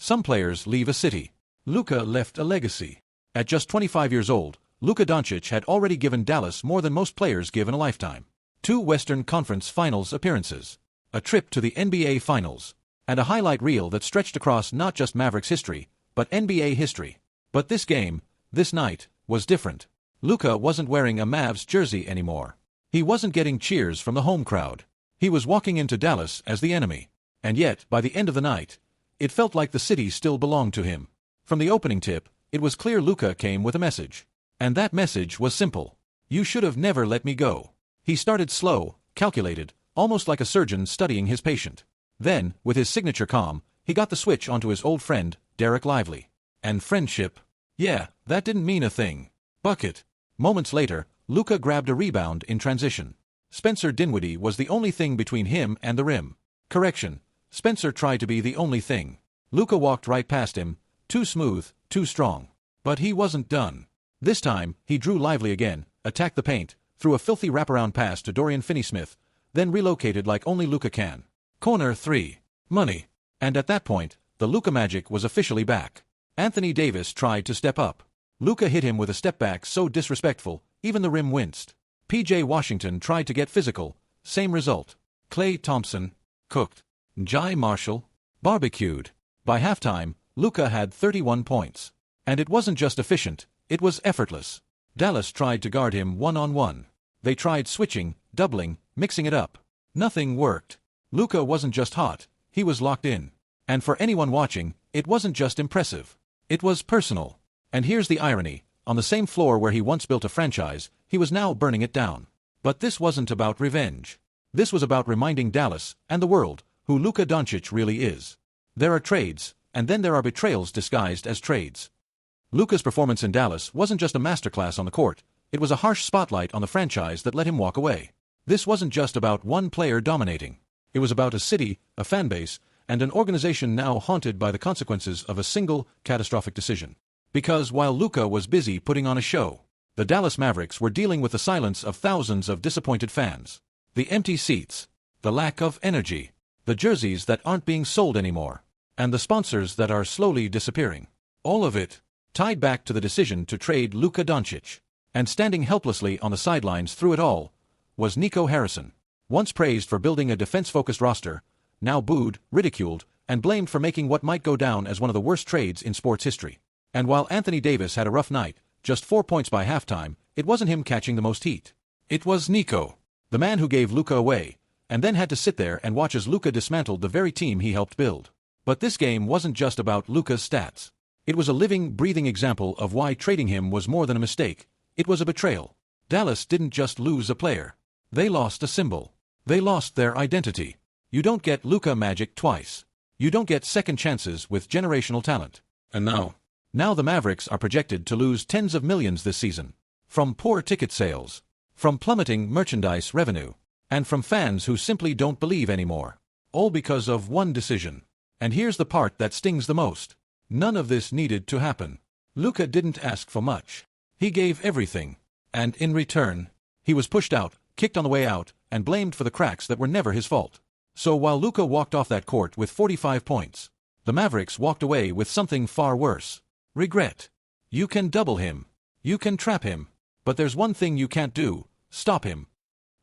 Some players leave a city. Luka left a legacy. At just 25 years old, Luka Doncic had already given Dallas more than most players give in a lifetime. 2 Western Conference Finals appearances, a trip to the NBA Finals, and a highlight reel that stretched across not just Mavericks history, but NBA history. But this game, this night, was different. Luka wasn't wearing a Mavs jersey anymore. He wasn't getting cheers from the home crowd. He was walking into Dallas as the enemy. And yet, by the end of the night, it felt like the city still belonged to him. From the opening tip, it was clear Luka came with a message. And that message was simple. You should have never let me go. He started slow, calculated, almost like a surgeon studying his patient. Then, with his signature calm, he got the switch onto his old friend, Derek Lively. And friendship? Yeah, that didn't mean a thing. Bucket. Moments later, Luka grabbed a rebound in transition. Spencer Dinwiddie was the only thing between him and the rim. Correction. Spencer tried to be the only thing. Luka walked right past him, too smooth, too strong. But he wasn't done. This time, he drew Lively again, attacked the paint, threw a filthy wraparound pass to Dorian Finney-Smith, then relocated like only Luka can. Corner 3. Money. And at that point, the Luka magic was officially back. Anthony Davis tried to step up. Luka hit him with a step back so disrespectful, even the rim winced. P.J. Washington tried to get physical, same result. Klay Thompson, cooked. Jai Marshall, barbecued. By halftime, Luka had 31 points. And it wasn't just efficient, it was effortless. Dallas tried to guard him one-on-one. They tried switching, doubling, mixing it up. Nothing worked. Luka wasn't just hot, he was locked in. And for anyone watching, it wasn't just impressive. It was personal. And here's the irony, on the same floor where he once built a franchise, he was now burning it down. But this wasn't about revenge. This was about reminding Dallas, and the world, who Luka Doncic really is. There are trades, and then there are betrayals disguised as trades. Luka's performance in Dallas wasn't just a masterclass on the court, it was a harsh spotlight on the franchise that let him walk away. This wasn't just about one player dominating. It was about a city, a fanbase, and an organization now haunted by the consequences of a single, catastrophic decision. Because while Luka was busy putting on a show, the Dallas Mavericks were dealing with the silence of thousands of disappointed fans. The empty seats, the lack of energy, the jerseys that aren't being sold anymore, and the sponsors that are slowly disappearing. All of it tied back to the decision to trade Luka Doncic. And standing helplessly on the sidelines through it all was Nico Harrison. Once praised for building a defense-focused roster, now booed, ridiculed, and blamed for making what might go down as one of the worst trades in sports history. And while Anthony Davis had a rough night, just 4 points by halftime, it wasn't him catching the most heat. It was Nico, the man who gave Luka away, and then had to sit there and watch as Luka dismantled the very team he helped build. But this game wasn't just about Luka's stats. It was a living, breathing example of why trading him was more than a mistake. It was a betrayal. Dallas didn't just lose a player. They lost a symbol. They lost their identity. You don't get Luka magic twice. You don't get second chances with generational talent. And now the Mavericks are projected to lose tens of millions this season. From poor ticket sales, from plummeting merchandise revenue, and from fans who simply don't believe anymore. All because of one decision. And here's the part that stings the most. None of this needed to happen. Luka didn't ask for much. He gave everything. And in return, he was pushed out, kicked on the way out, and blamed for the cracks that were never his fault. So while Luka walked off that court with 45 points, the Mavericks walked away with something far worse. Regret. You can double him. You can trap him. But there's one thing you can't do: stop him.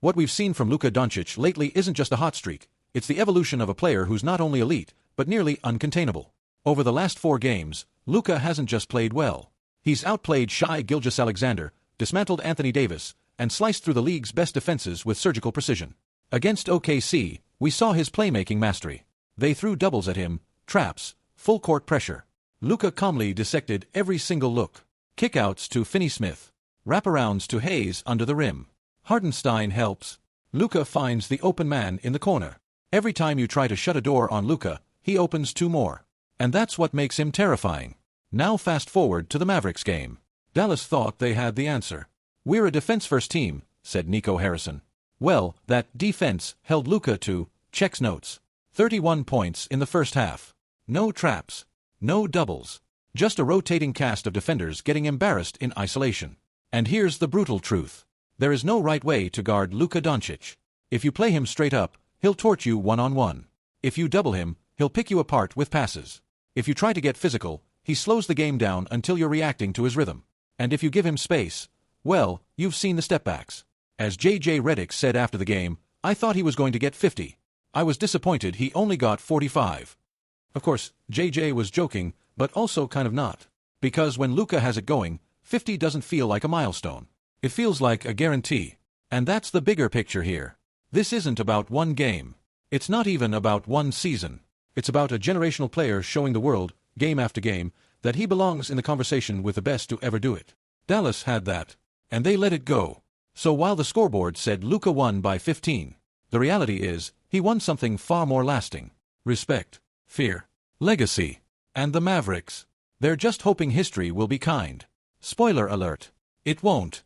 What we've seen from Luka Doncic lately isn't just a hot streak, it's the evolution of a player who's not only elite, but nearly uncontainable. Over the last 4 games, Luka hasn't just played well. He's outplayed Shai Gilgeous-Alexander, dismantled Anthony Davis, and sliced through the league's best defenses with surgical precision. Against OKC, we saw his playmaking mastery. They threw doubles at him, traps, full-court pressure. Luka calmly dissected every single look. Kickouts to Finney-Smith. Wraparounds to Hayes under the rim. Hartenstein helps. Luka finds the open man in the corner. Every time you try to shut a door on Luka, he opens 2 more. And that's what makes him terrifying. Now fast forward to the Mavericks game. Dallas thought they had the answer. We're a defense-first team, said Nico Harrison. Well, that defense held Luka to, checks notes, 31 points in the first half. No traps. No doubles. Just a rotating cast of defenders getting embarrassed in isolation. And here's the brutal truth. There is no right way to guard Luka Doncic. If you play him straight up, he'll torch you one-on-one. If you double him, he'll pick you apart with passes. If you try to get physical, he slows the game down until you're reacting to his rhythm. And if you give him space, well, you've seen the stepbacks. As J.J. Redick said after the game, I thought he was going to get 50. I was disappointed he only got 45. Of course, J.J. was joking, but also kind of not. Because when Luka has it going, 50 doesn't feel like a milestone. It feels like a guarantee. And that's the bigger picture here. This isn't about one game. It's not even about one season. It's about a generational player showing the world, game after game, that he belongs in the conversation with the best to ever do it. Dallas had that. And they let it go. So while the scoreboard said Luka won by 15, the reality is, he won something far more lasting. Respect, fear, legacy. And the Mavericks. They're just hoping history will be kind. Spoiler alert. It won't.